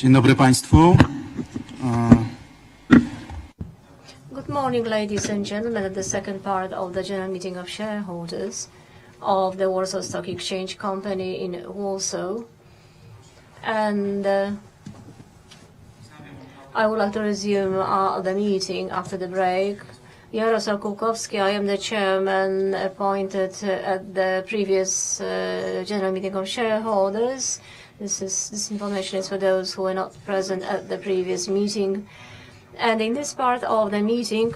Dzień dobry Państwu. Good morning, ladies and gentlemen, at the second part of the general meeting of shareholders of the Warsaw Stock Exchange Company in Warsaw. And I would like to resume the meeting after the break. Jarosław Kółkowski, I am the chairman appointed at the previous general meeting of shareholders. This information is for those who were not present at the previous meeting. And in this part of the meeting,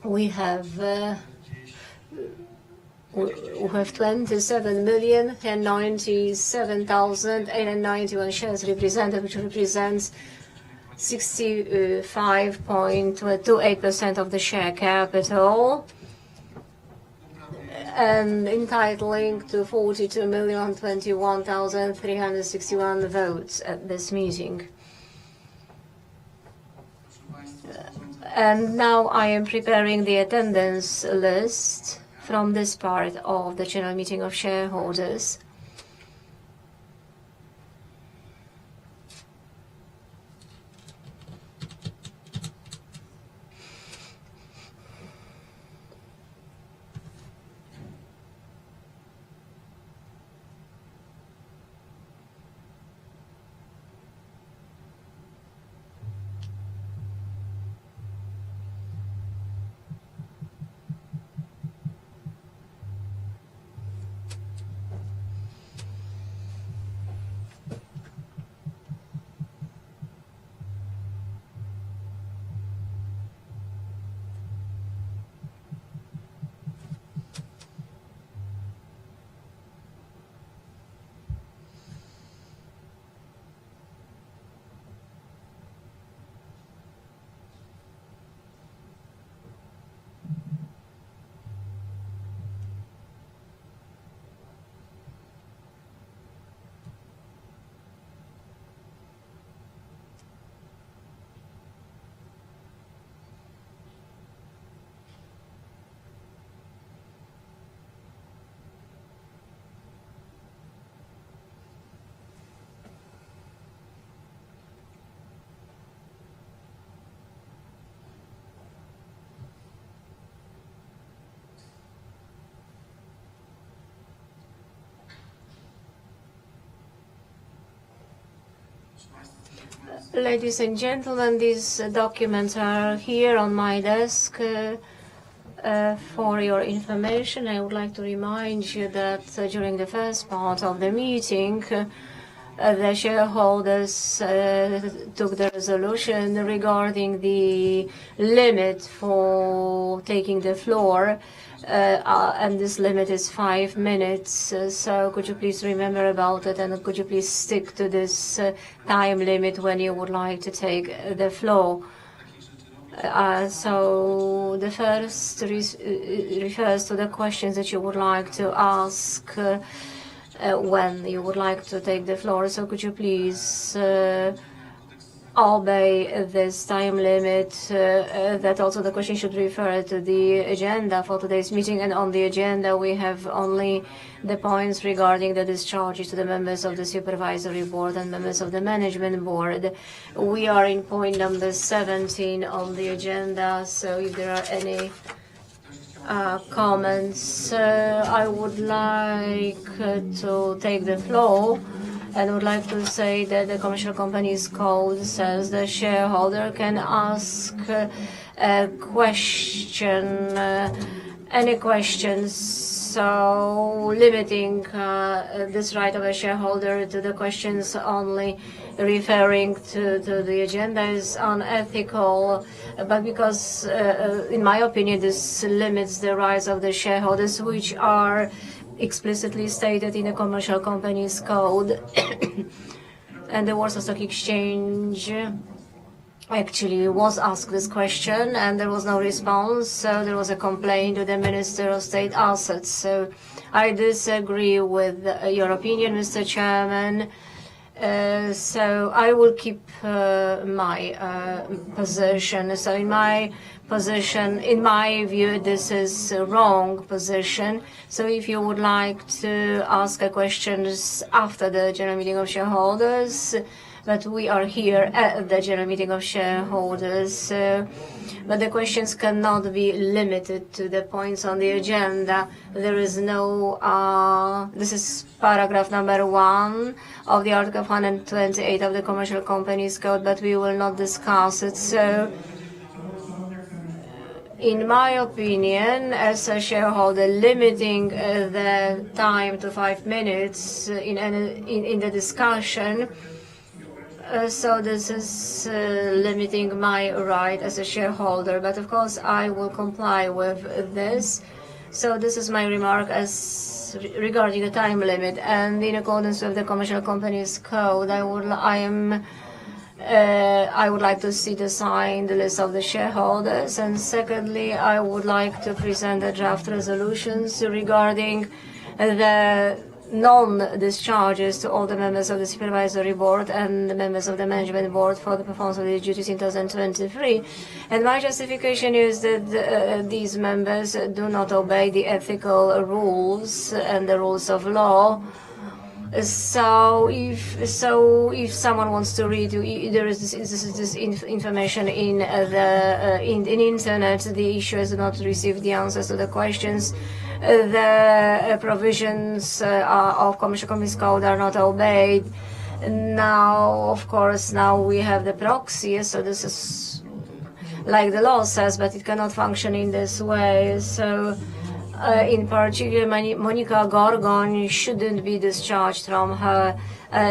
we have 27,097,891 shares represented, which represents 65.28% of the share capital, and entitling to 42,021,361 votes at this meeting. And now I am preparing the attendance list from this part of the general meeting of shareholders. Ladies and gentlemen, these documents are here on my desk for your information. I would like to remind you that during the first part of the meeting, the shareholders took the resolution regarding the limit for taking the floor, and this limit is 5 minutes. So could you please remember about it, and could you please stick to this time limit when you would like to take the floor? So the first refers to the questions that you would like to ask when you would like to take the floor. So could you please obey this time limit, that also the question should refer to the agenda for today's meeting. And on the agenda, we have only the points regarding the discharges to the members of the supervisory board and members of the management board. We are in point number 17 on the agenda, so if there are any comments, I would like to take the floor. And would like to say that the Commercial Companies Code says the shareholder can ask a question, any questions. So limiting this right of a shareholder to the questions only referring to the agenda is unethical. But because, in my opinion, this limits the rights of the shareholders, which are explicitly stated in the Commercial Companies Code. And the Warsaw Stock Exchange actually was asked this question, and there was no response. So there was a complaint to the Minister of State Assets. So I disagree with your opinion, Mr. Chairman. So I will keep my position. So in my position, in my view, this is a wrong position. So if you would like to ask questions after the general meeting of shareholders, but we are here at the general meeting of shareholders. But the questions cannot be limited to the points on the agenda. There is no, this is paragraph number 1 of the Article 128 of the Commercial Companies Code, but we will not discuss it. So, in my opinion, as a shareholder, limiting the time to 5 minutes in the discussion, so this is limiting my right as a shareholder. But of course, I will comply with this. So this is my remark as regarding the time limit. And in accordance with the Commercial Companies Code, I would like to see the signed list of the shareholders. And secondly, I would like to present the draft resolutions regarding the non-discharges to all the members of the Supervisory Board and the members of the Management Board for the performance of their duties in 2023. And my justification is that these members do not obey the ethical rules and the rules of law. So if someone wants to read, there is this information in the internet. The issuers do not receive the answers to the questions. The provisions of Commercial Companies Code are not obeyed. Now, of course, now we have the proxy, so this is like the law says, but it cannot function in this way. So. In particular, Monika Gorgon shouldn't be discharged from her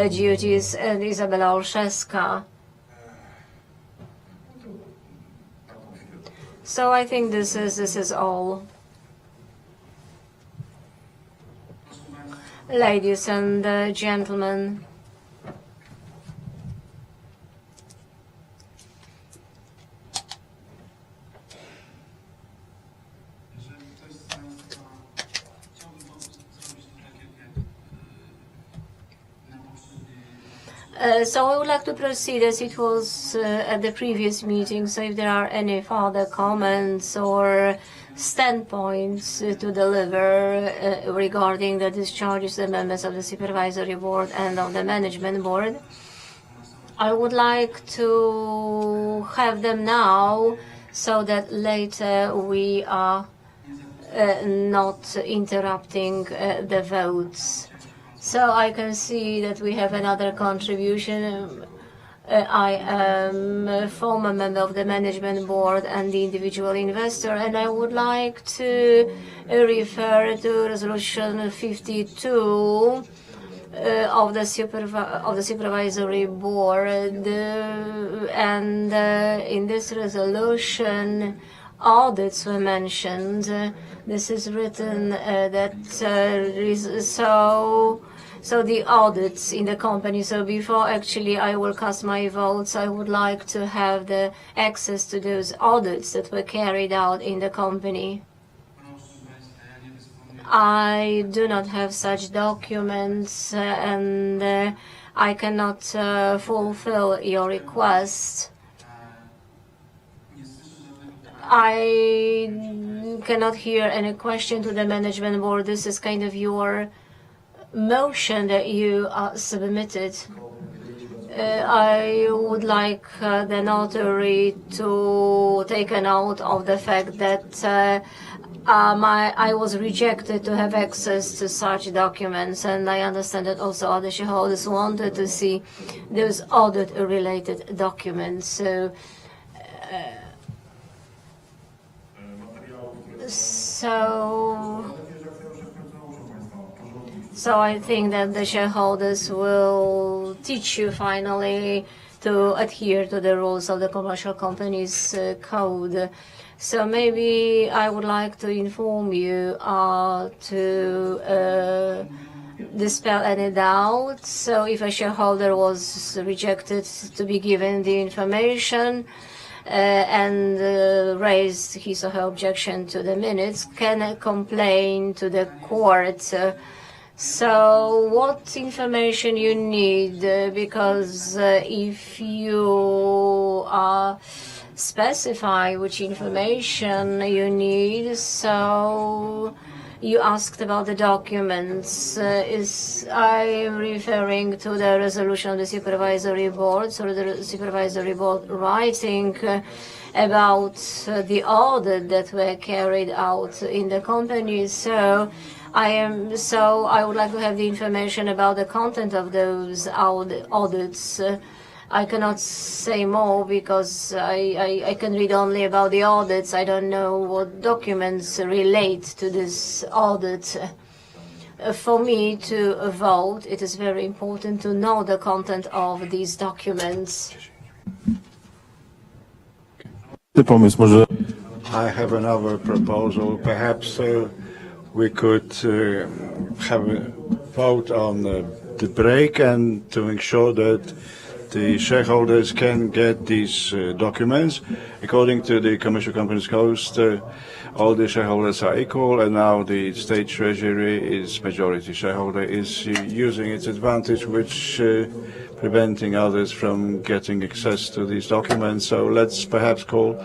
duties, and Izabela Olszewska. So I think this is all. Ladies and gentlemen. So I would like to proceed as it was at the previous meeting. So if there are any further comments or standpoints to deliver regarding the discharges of the members of the Supervisory Board and of the Management Board, I would like to have them now so that later we are not interrupting the votes. So I can see that we have another contribution. I am a former member of the Management Board and the individual investor, and I would like to refer to Resolution 52 of the Supervisory Board. And in this resolution, audits were mentioned. This is written that so the audits in the company. So before actually I will cast my votes, I would like to have the access to those audits that were carried out in the company. I do not have such documents, and I cannot fulfill your request. I cannot hear any question to the Management Board. This is kind of your motion that you submitted. I would like the notary to take a note of the fact that I was rejected to have access to such documents, and I understand that also other shareholders wanted to see those audit-related documents. So I think that the shareholders will teach you finally to adhere to the rules of the Commercial Companies Code. So maybe I would like to inform you to dispel any doubts. So if a shareholder was rejected to be given the information and raised his or her objection to the minutes, can complain to the court. So what information you need, because if you specify which information you need, so You asked about the documents. I am referring to the resolution of the supervisory board, so the supervisory board writing about the audit that were carried out in the company. So I would like to have the information about the content of those audits. I cannot say more because I can read only about the audits. I don't know what documents relate to this audit. For me to vote, it is very important to know the content of these documents. I have another proposal. Perhaps we could have a vote on the break and to ensure that the shareholders can get these documents. According to the Commercial Companies Code, all the shareholders are equal, and now the State Treasury is majority shareholder, is using its advantage, which preventing others from getting access to these documents. So let's perhaps call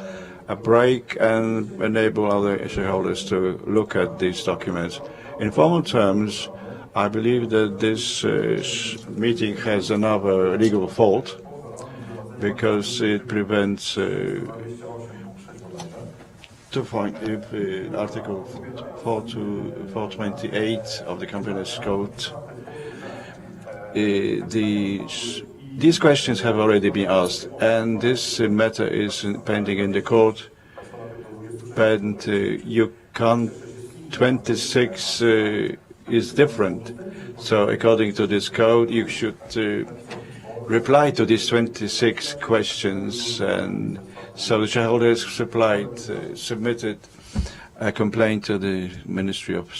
a break and enable other shareholders to look at these documents. In formal terms, I believe that this meeting has another legal fault because it prevents Article 428 of the Companies Code. These questions have already been asked, and this matter is pending in the court. And you can't 26 is different. So according to this code, you should reply to these 26 questions. And so the shareholders submitted a complaint to the Ministry of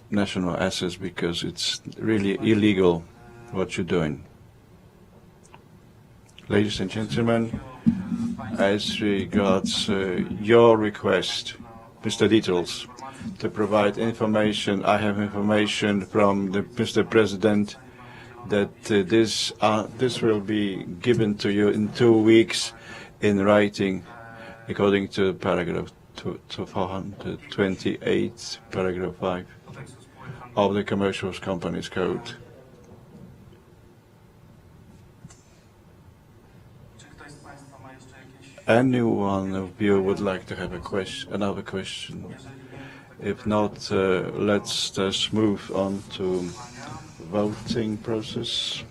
National Assets because it's really illegal what you're doing. Ladies and gentlemen, as regards your request, Mr. Details, to provide information, I have information from Mr. President that this will be given to you in 2 weeks in writing, according to paragraph 428, paragraph 5 of the Commercial Companies Code. Any one of you would like to have another question? If not, let's just move on to voting process.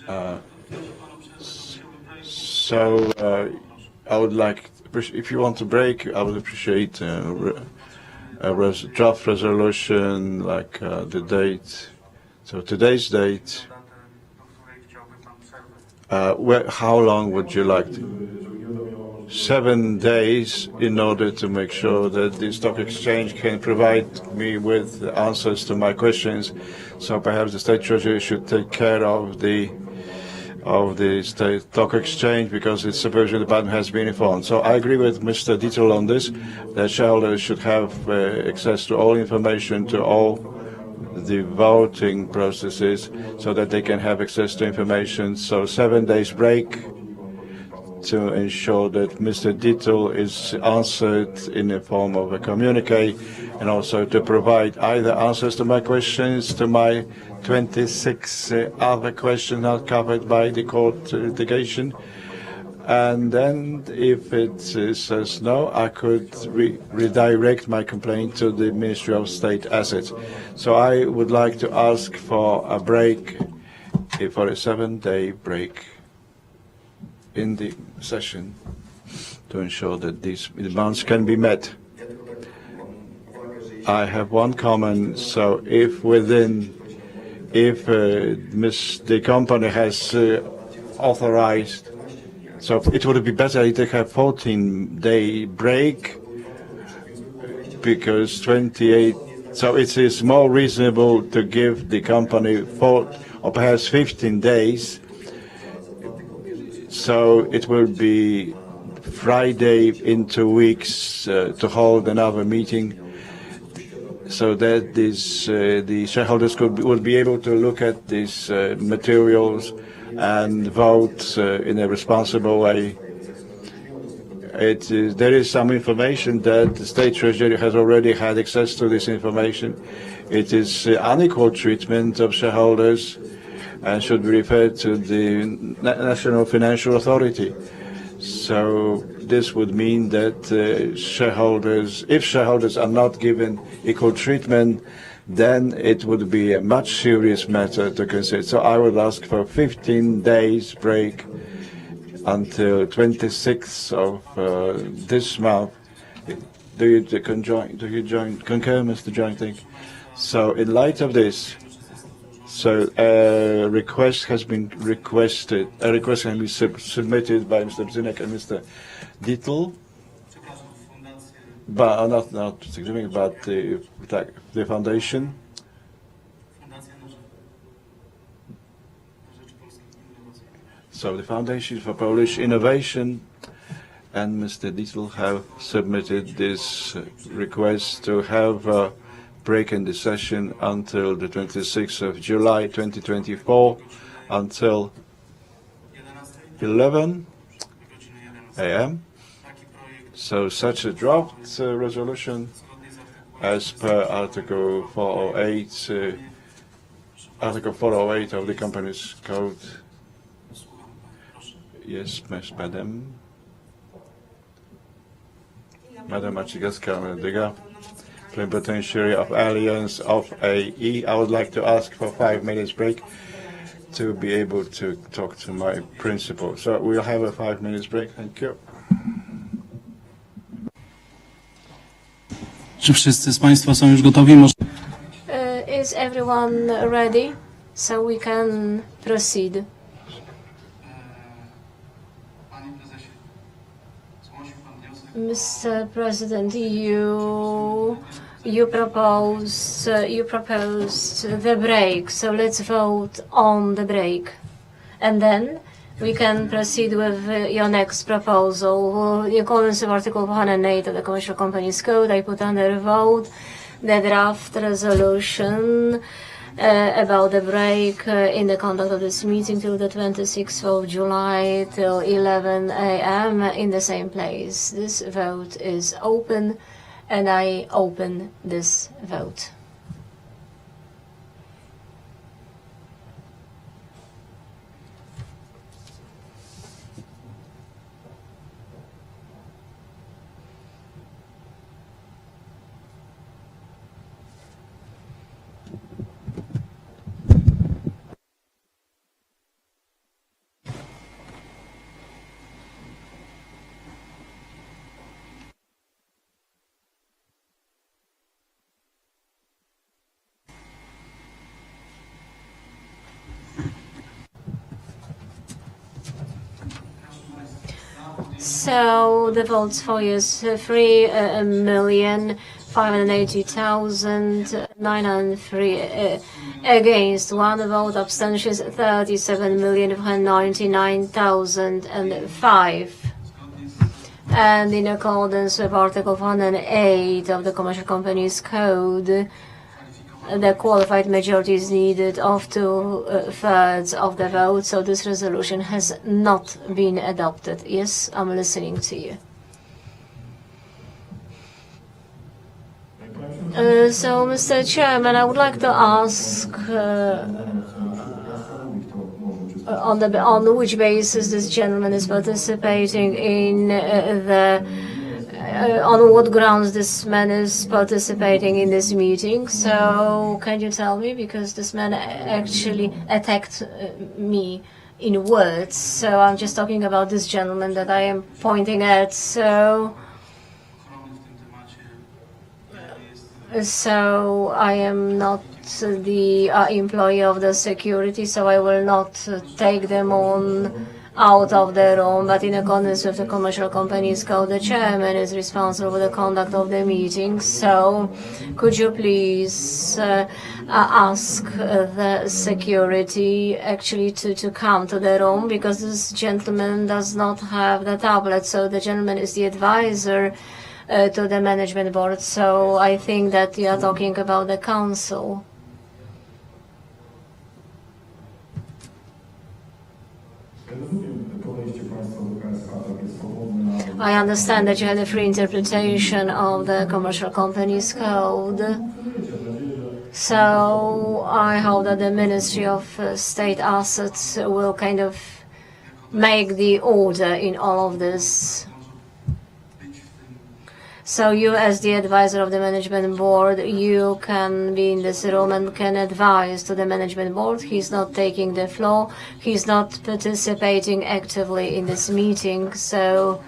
I would like, if you want to break, I would appreciate a draft resolution, like the date. So today's date. How long would you like? 7 days in order to make sure that the stock exchange can provide me with answers to my questions. So perhaps the State Treasury should take care of the State Stock Exchange because its supervision department has been informed. So I agree with Mr. Dietel on this, that shareholders should have access to all information, to all the voting processes, so that they can have access to information. So 7 days break to ensure that Mr. Dietel is answered in the form of a communique, and also to provide either answers to my questions, to my 26 other questions not covered by the court litigation. And then if it says no, I could redirect my complaint to the Ministry of State Assets. So I would like to ask for a break, for a 7-day break in the session to ensure that these demands can be met. I have one comment. So if the company has authorized, so it would be better to have 14-day break, because 28. So it is more reasonable to give the company 4 or perhaps 15 days. So it will be Friday in 2 weeks to hold another meeting, so that the shareholders will be able to look at these materials and vote in a responsible way. there is some information that the State Treasury has already had access to this information. It is unequal treatment of shareholders and should be referred to the National Financial Authority. So this would mean that shareholders, if shareholders are not given equal treatment, then it would be a much serious matter to consider. So I would ask for 15 days break until 26th of this month. Do you concur, Mr. Joint? So in light of this, so a request has been requested. A request can be submitted by Mr. Bzynek and Mr. Dietl, but not significant, but the foundation. So the Foundation for Polish Innovation and Mr. Dietl have submitted this request to have a break in the session until the 26th of July 2024 until 11 a.m. So such a draft resolution as per Article 408, Article 408 of the Companies Code. Yes, Madam Maciejewska-Dyga, Plenipotentiary of Alliance of AE. I would like to ask for 5 minutes break to be able to talk to my principal. So we'll have a 5 minutes break. Thank you. Czy wszyscy z Państwa są już gotowi? Is everyone ready? So we can proceed. Mr. President, you proposed the break, so let's vote on the break, and then we can proceed with your next proposal. In accordance with Article 108 of the Commercial Companies Code, I put under vote the draft resolution about the break in the conduct of this meeting till the 26th of July till 11 a.m. in the same place. This vote is open, and I open this vote. So the votes for is 3,580,903 against, 1 vote, abstentions 37,599,005. And in accordance with Article 108 of the Commercial Companies Code, the qualified majority is needed of 2/3 of the vote, so this resolution has not been adopted. Yes, I'm listening to you. So, Mr. Chairman, I would like to ask on which basis this gentleman is participating in on what grounds this man is participating in this meeting. So can you tell me, because this man actually attacked me in words, so I'm just talking about this gentleman that I am pointing at. So I am not the employee of the security, so I will not take them on out of the room, but in accordance with the Commercial Companies Code, the chairman is responsible for the conduct of the meeting. So could you please ask the security actually to come to the room, because this gentleman does not have the tablet, so the gentleman is the advisor to the management board, so I think that you are talking about the council. I understand that you had a free interpretation of the Commercial Companies Code. So I hope that the Ministry of State Assets will kind of make the order in all of this. So you, as the advisor of the management board, you can be in this room and can advise to the management board. He's not taking the floor. He's not participating actively in this meeting. So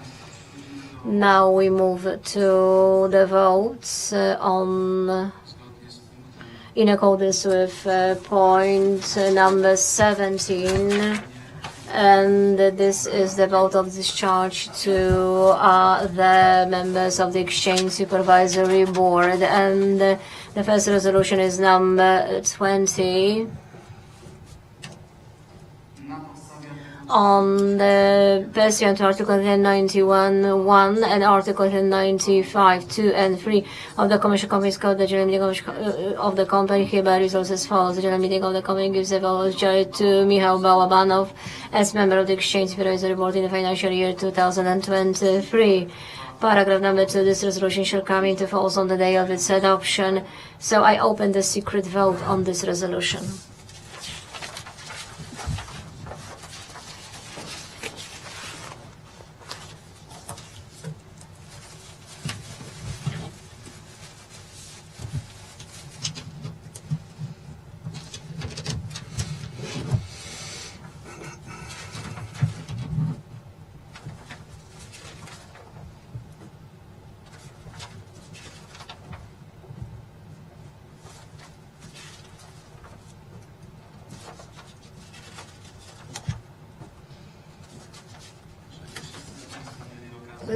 now we move to the votes in accordance with point number 17. And this is the vote of discharge to the members of the Exchange Supervisory Board. And the first resolution is number 20. On the pursuant to Article 91(1) and Article 95(2) and 3 of the Commercial Companies Code, the General Meeting of the company hereby resolves as follows. The General Meeting of the company gives the vote to Michał Bałabanov as member of the Exchange Supervisory Board in the financial year 2023. Paragraph number 2, this resolution shall come into force on the day of its adoption. So I open the secret vote on this resolution.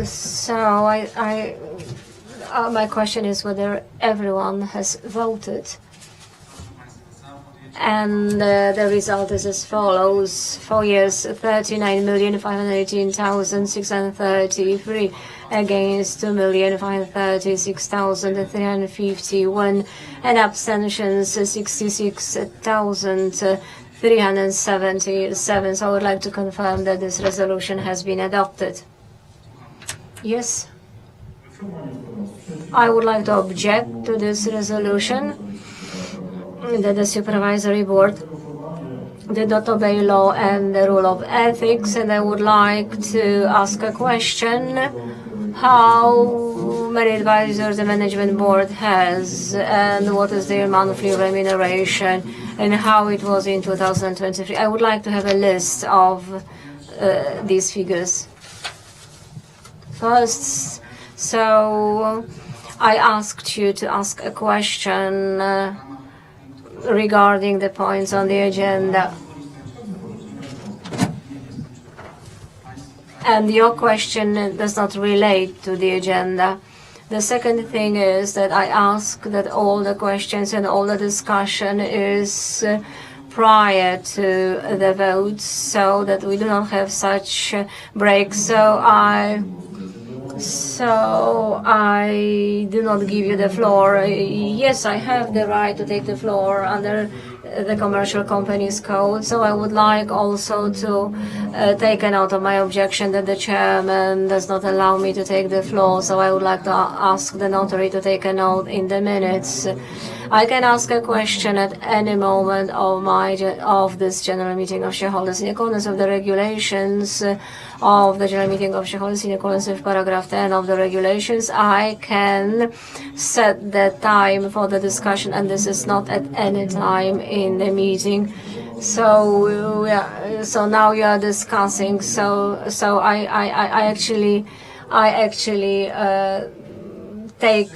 So my question is whether everyone has voted. And the result is as follows. For years, 39,518,633 against 2,536,351 and abstentions 66,377. So I would like to confirm that this resolution has been adopted. Yes. I would like to object to this resolution that the Supervisory Board did not obey law and the rule of ethics, and I would like to ask a question. How many advisors the Management Board has, and what is their monthly remuneration, and how it was in 2023? I would like to have a list of these figures. First, so I asked you to ask a question regarding the points on the agenda. And your question does not relate to the agenda. The second thing is that I ask that all the questions and all the discussion is prior to the votes, so that we do not have such breaks. So I do not give you the floor. Yes, I have the right to take the floor under the Commercial Companies Code. So I would like also to take a note of my objection that the chairman does not allow me to take the floor. So I would like to ask the notary to take a note in the minutes. I can ask a question at any moment of this General Meeting of Shareholders in accordance with the regulations of the General Meeting of Shareholders. In accordance with paragraph 10 of the regulations, I can set the time for the discussion, and this is not at any time in the meeting. So now you are discussing. So I actually take.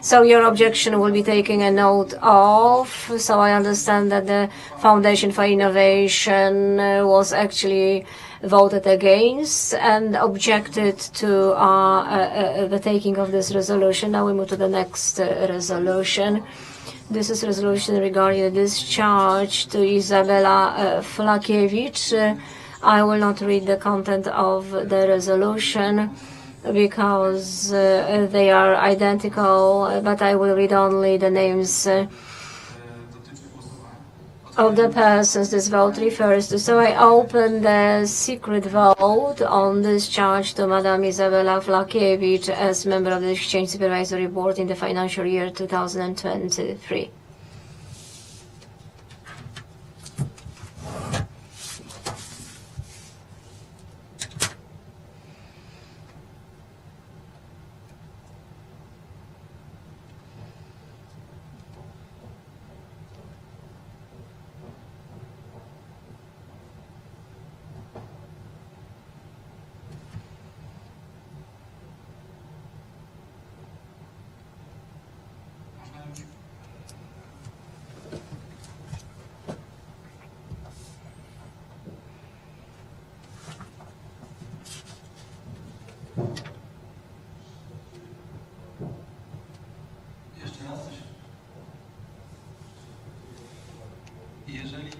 So your objection will be taking a note of. So I understand that the Foundation for Innovation was actually voted against and objected to the taking of this resolution. Now we move to the next resolution. This is a resolution regarding the discharge to Izabela Flakiewicz. I will not read the content of the resolution because they are identical, but I will read only the names. of the persons this vote refers to. So I open the secret vote on discharge to Madam Izabela Flakiewicz as member of the Exchange Supervisory Board in the financial year 2023. Jeżeli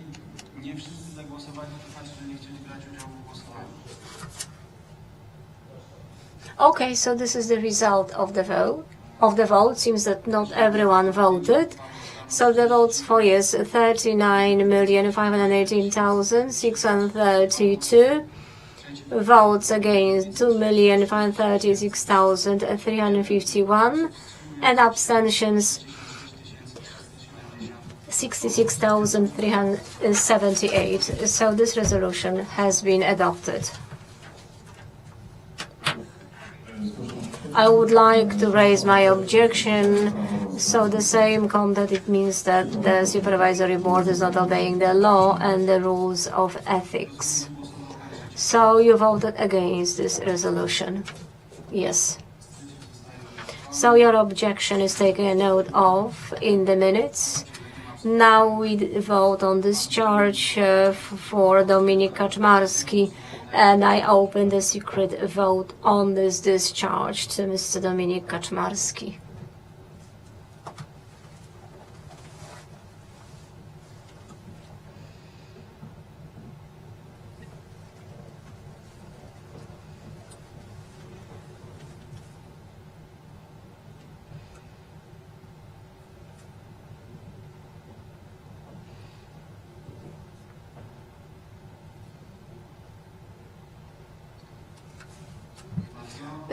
nie wszyscy zagłosowali, to znaczy, że nie chcieli brać udziału w głosowaniu. Okay, so this is the result of the vote. Seems that not everyone voted. So the votes for yes, 39,518,632. Votes against 2,536,351. And abstentions 66,378. So this resolution has been adopted. I would like to raise my objection. So the same content, it means that the supervisory board is not obeying the law and the rules of ethics. So you voted against this resolution? Yes. So your objection is taken a note of in the minutes. Now we vote on discharge for Dominik Kaczmarski, and I open the secret vote on this discharge to Mr. Dominik Kaczmarski.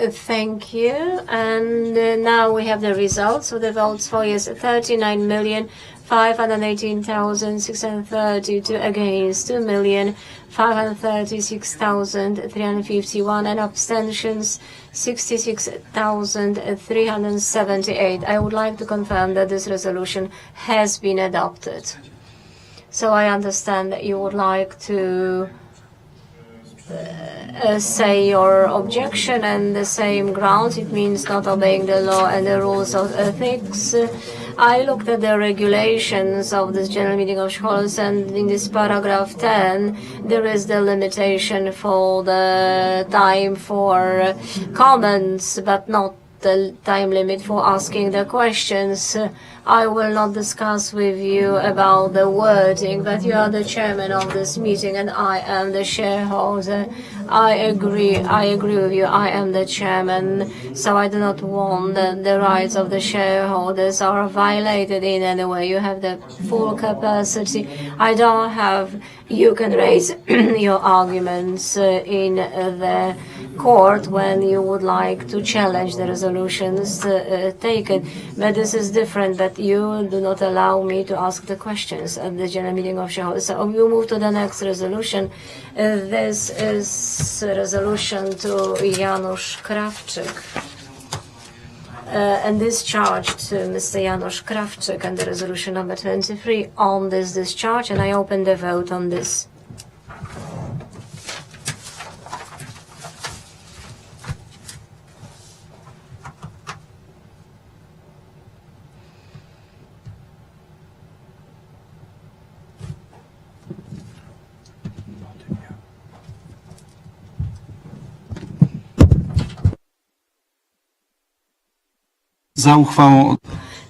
Thank you. And now we have the results. So the votes for yes, 39,518,632 against 2,536,351 and abstentions 66,378. I would like to confirm that this resolution has been adopted. So I understand that you would like to say your objection and the same grounds. It means not obeying the law and the rules of ethics. I looked at the regulations of this general meeting of shareholders, and in this paragraph 10 there is the limitation for the time for comments, but not the time limit for asking the questions. I will not discuss with you about the wording, but you are the chairman of this meeting and I am the shareholder. I agree with you. I am the chairman, so I do not want that the rights of the shareholders are violated in any way. You have the full capacity. I don't have. You can raise your arguments in the court when you would like to challenge the resolutions taken, but this is different, that you do not allow me to ask the questions at the general meeting of shareholders. So we move to the next resolution. This is a resolution to Janusz Krawczyk. And discharge to Mr. Janusz Krawczyk and the resolution number 23 on this discharge, and I open the vote on this. Za uchwałą.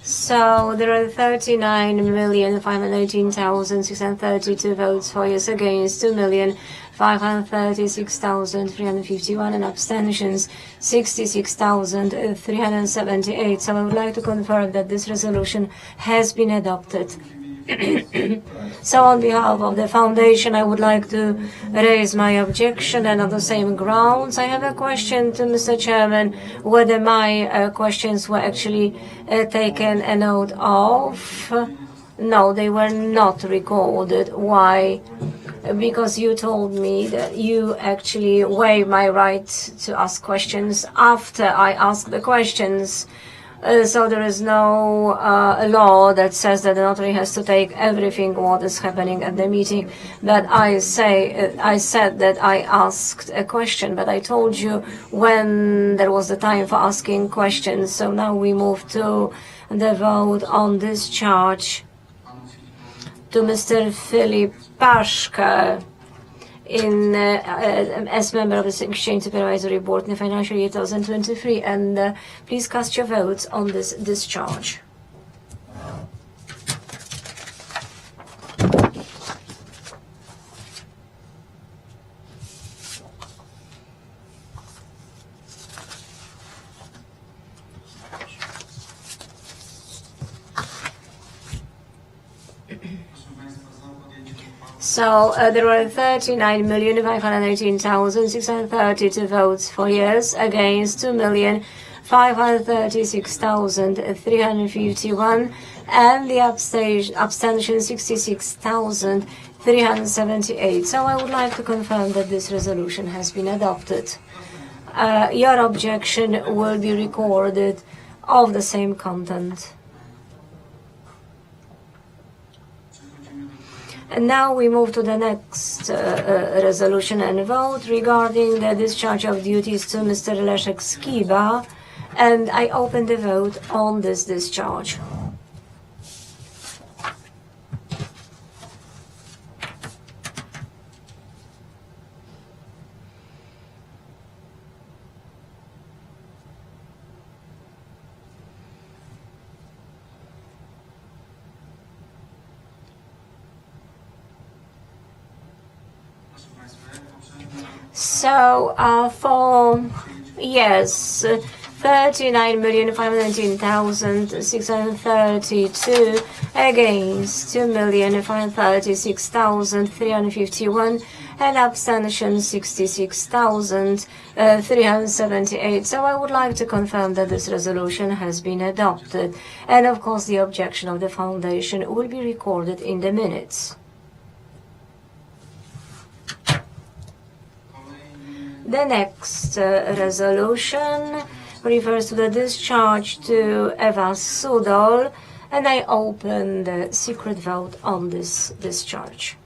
So there are 39,518,632 votes for yes, against 2,536,351 and abstentions 66,378. So I would like to confirm that this resolution has been adopted. So on behalf of the foundation, I would like to raise my objection, and on the same grounds, I have a question to Mr. Chairman, whether my questions were actually taken a note of. No, they were not recorded. Why? Because you told me that you actually waive my right to ask questions after I ask the questions. So there is no law that says that the notary has to take everything what is happening at the meeting. But I said that I asked a question, but I told you when there was the time for asking questions. So now we move to the vote on discharge to Mr. Philip Paszka as member of the Exchange Supervisory Board in the financial year 2023, and please cast your votes on this discharge. So there were 39,518,632 votes for yes, against 2,536,351, and the abstention 66,378. So I would like to confirm that this resolution has been adopted. Your objection will be recorded of the same content. And now we move to the next resolution and vote regarding the discharge of duties to Mr. Leszek Skiba, and I open the vote on this discharge. So for yes, 39,519,632 against 2,536,351, and abstention 66,378. So I would like to confirm that this resolution has been adopted, and of course the objection of the foundation will be recorded in the minutes. The next resolution refers to the discharge to Eva Sudol, and I open the secret vote on this discharge.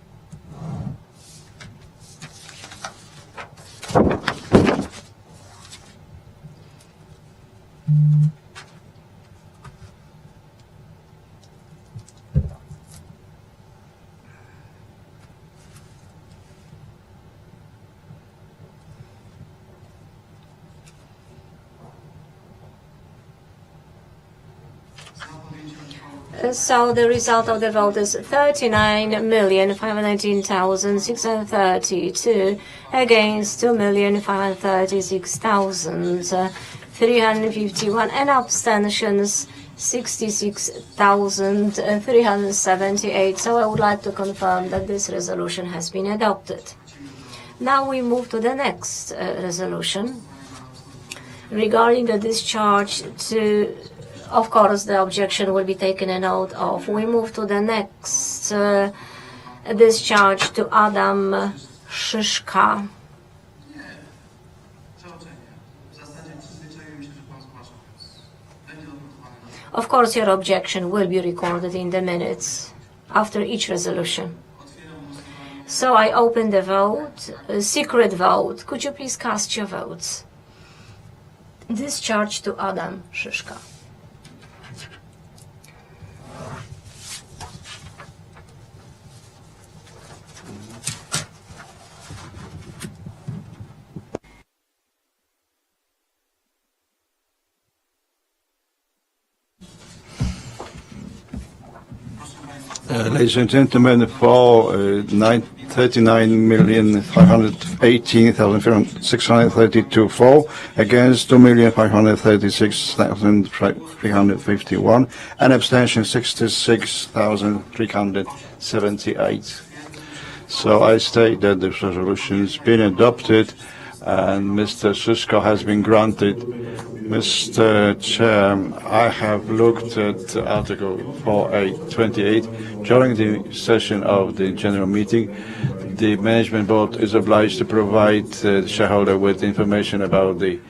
So the result of the vote is 39,519,632 against 2,536,351, and abstentions 66,378. So I would like to confirm that this resolution has been adopted. Now we move to the next resolution regarding the discharge to. Of course, the objection will be taken a note of. We move to the next discharge to Adam Szyszka. Of course, your objection will be recorded in the minutes after each resolution. So I open the vote, secret vote. Could you please cast your votes? Discharge to Adam Szyszka. Ladies and gentlemen, for 39,518,632 for, against 2,536,351, and abstention 66,378. So I state that this resolution has been adopted and Mr. Susko has been granted. Mr. Chair, I have looked at Article 428. During the session of the general meeting, the management board is obliged to provide the shareholder with information about the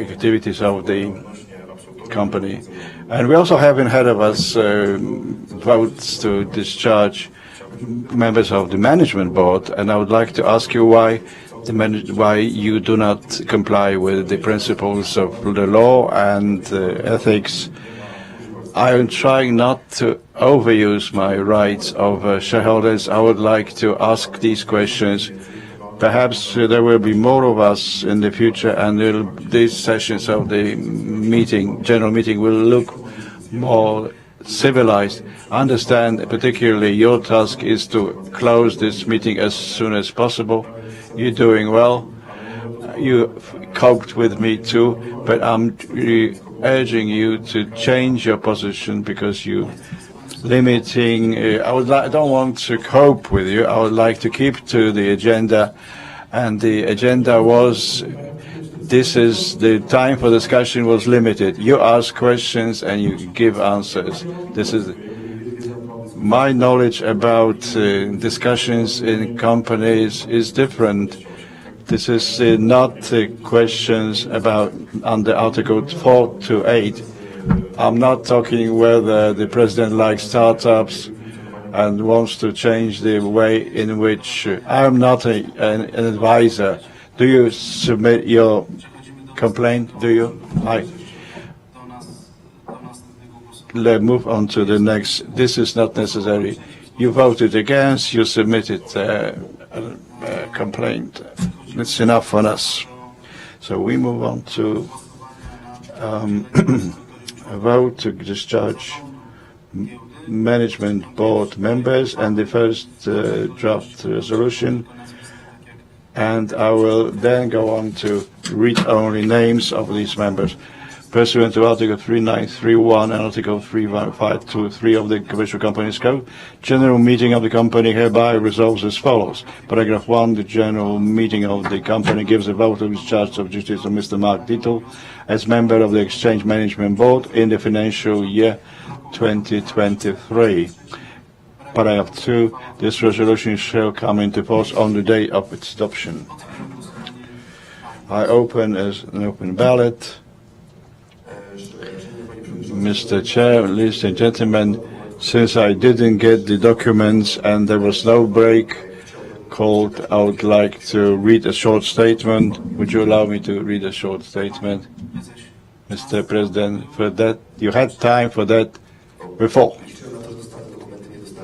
activities of the company. And we also have ahead of us votes to discharge members of the management board, and I would like to ask you why you do not comply with the principles of the law and ethics. I am trying not to overuse my rights of shareholders. I would like to ask these questions. Perhaps there will be more of us in the future, and these sessions of the general meeting will look more civilized. I understand particularly your task is to close this meeting as soon as possible. You're doing well. You coped with me too, but I'm urging you to change your position because you limiting. I don't want to cope with you. I would like to keep to the agenda, and the agenda was. This is the time for discussion was limited. You ask questions and you give answers. This is my knowledge about discussions in companies is different. This is not questions about under Article 4 to 8. I'm not talking whether the president likes startups and wants to change the way in which I'm not an advisor. Do you submit your complaint? Do you? Let's move on to the next. This is not necessary. You voted against. You submitted a complaint. It's enough for us. So we move on to a vote to discharge management board members and the first draft resolution. And I will then go on to read only names of these members. Pursuant to Article 3931 and Article 31523 of the Commercial Companies Code, General Meeting of the company hereby resolves as follows. Paragraph 1, the General Meeting of the company gives a vote of discharge of duties to Mr. Mark Dittel as member of the Exchange Management Board in the financial year 2023. Paragraph 2, this resolution shall come into force on the day of its adoption. I open as an open ballot. Mr. Chair, ladies and gentlemen, since I didn't get the documents and there was no break called, I would like to read a short statement. Would you allow me to read a short statement? Mr. President, for that, you had time for that before.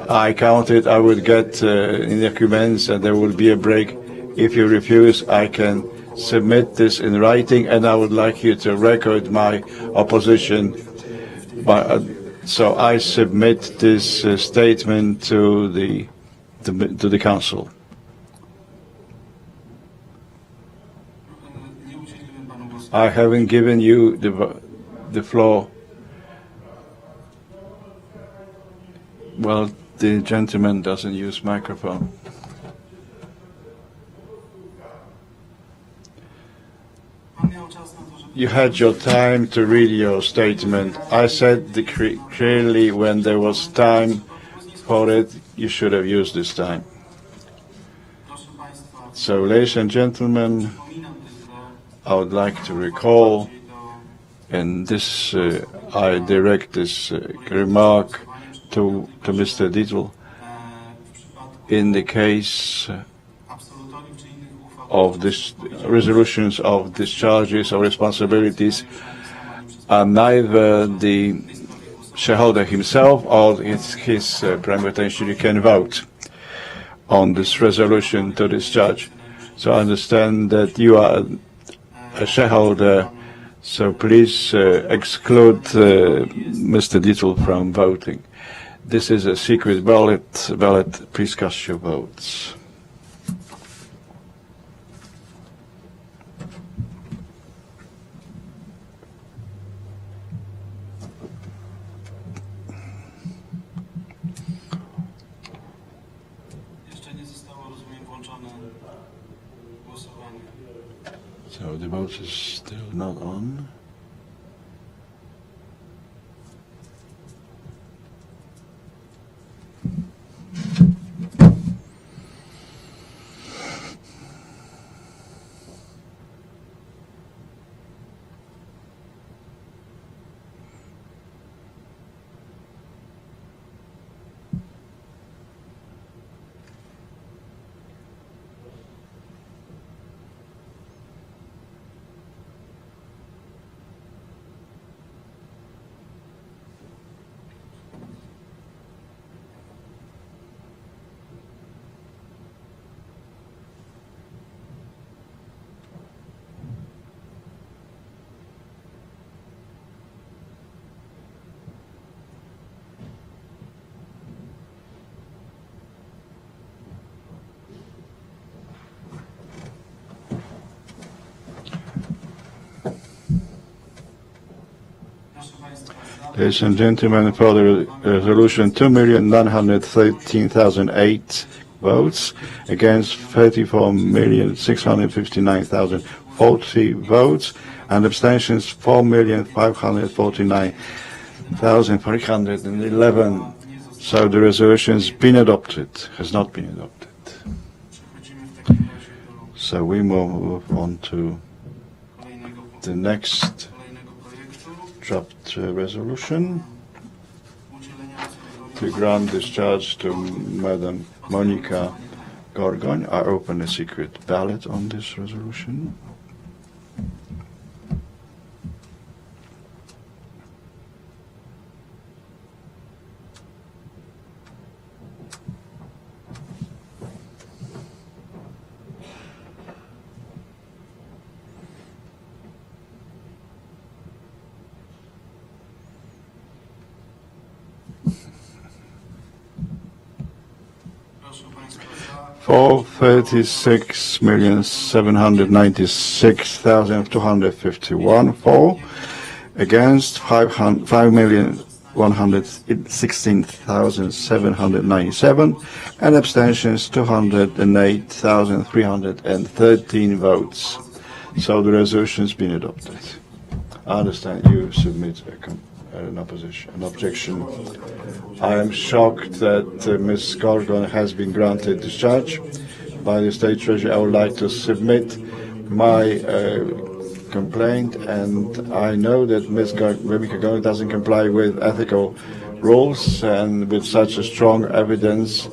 I counted, I would get in documents and there will be a break. If you refuse, I can submit this in writing, and I would like you to record my opposition. So I submit this statement to the council. I haven't given you the floor. Well, the gentleman doesn't use microphone. You had your time to read your statement. I said clearly when there was time for it, you should have used this time. So, ladies and gentlemen, I would like to recall, and this I direct this remark to Mr. Dittel, in the case of this resolutions of discharges or responsibilities, neither the shareholder himself or his primary attention can vote on this resolution to discharge. So I understand that you are a shareholder, so please exclude Mr. Dittel from voting. This is a secret ballot. Please cast your votes. Jeszcze nie zostało, rozumiem, włączone głosowanie. So the vote is still not on. Ladies and gentlemen, for the resolution, 2,913,008 votes, against 34,659,040 votes, and abstentions 4,549,311. So the resolution has been adopted, has not been adopted. So we move on to the next draft resolution to grant discharge to Madam Monika Gorgoń. I open a secret ballot on this resolution. For 36,796,251 for, against 5,116,797, and abstentions 208,313 votes. So the resolution has been adopted. I understand you submit an objection. I am shocked that Ms. Gorgon has been granted discharge by the State Treasury. I would like to submit my complaint, and I know that Ms. Monika Gorgon doesn't comply with ethical rules, and with such a strong evidence,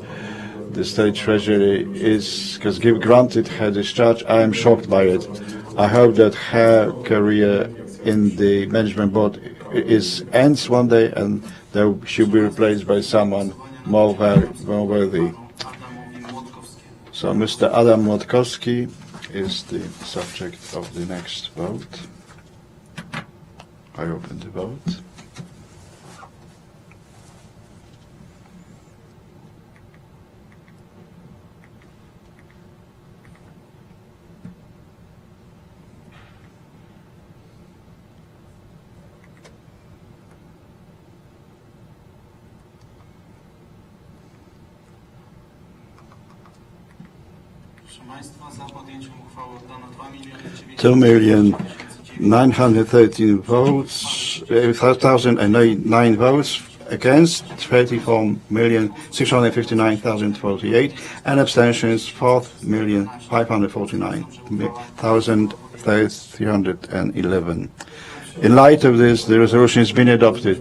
the State Treasury has granted her discharge. I am shocked by it. I hope that her career in the management board ends one day, and that she'll be replaced by someone more worthy. So Mr. Adam Młotkowski is the subject of the next vote. I open the vote. Proszę Państwa, za podjęciem uchwały oddano 2,913,013 votes, 1,009 votes, against 34,659,048, and abstentions 4,549,311. In light of this, the resolution has been adopted.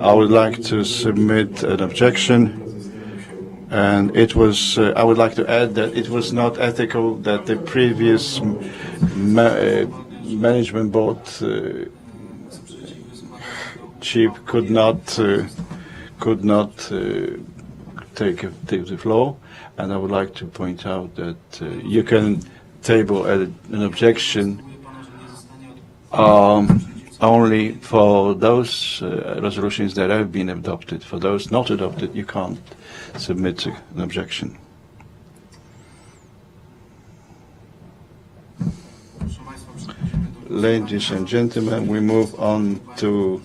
I would like to submit an objection. And it was, I would like to add that it was not ethical that the previous management board chief could not take the floor. And I would like to point out that you can table an objection only for those resolutions that have been adopted. For those not adopted, you can't submit an objection. Ladies and gentlemen, we move on to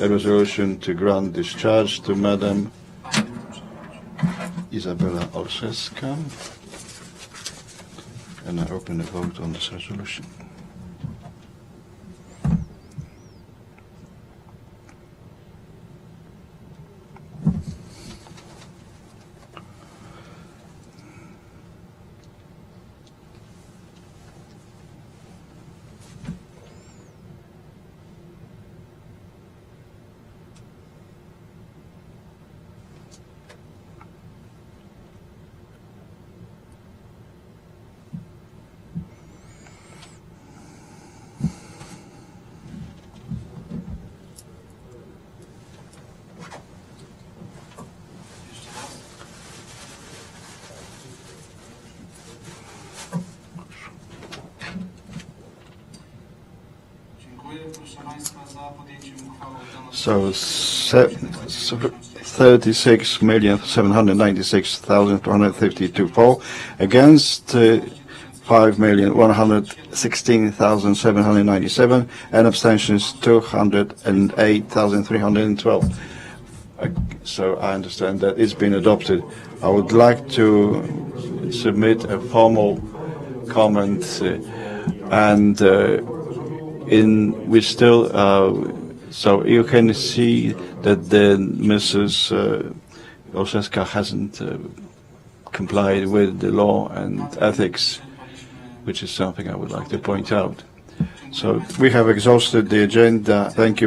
a resolution to grant discharge to Madam Izabela Olszewska. And I open the vote on this resolution. So 36,796,252 for, against 5,116,797, and abstentions 208,312. So I understand that it's been adopted. I would like to submit a formal comment, and we still. So you can see that Mrs. Olszewska hasn't complied with the law and ethics, which is something I would like to point out. So we have exhausted the agenda. Thank you.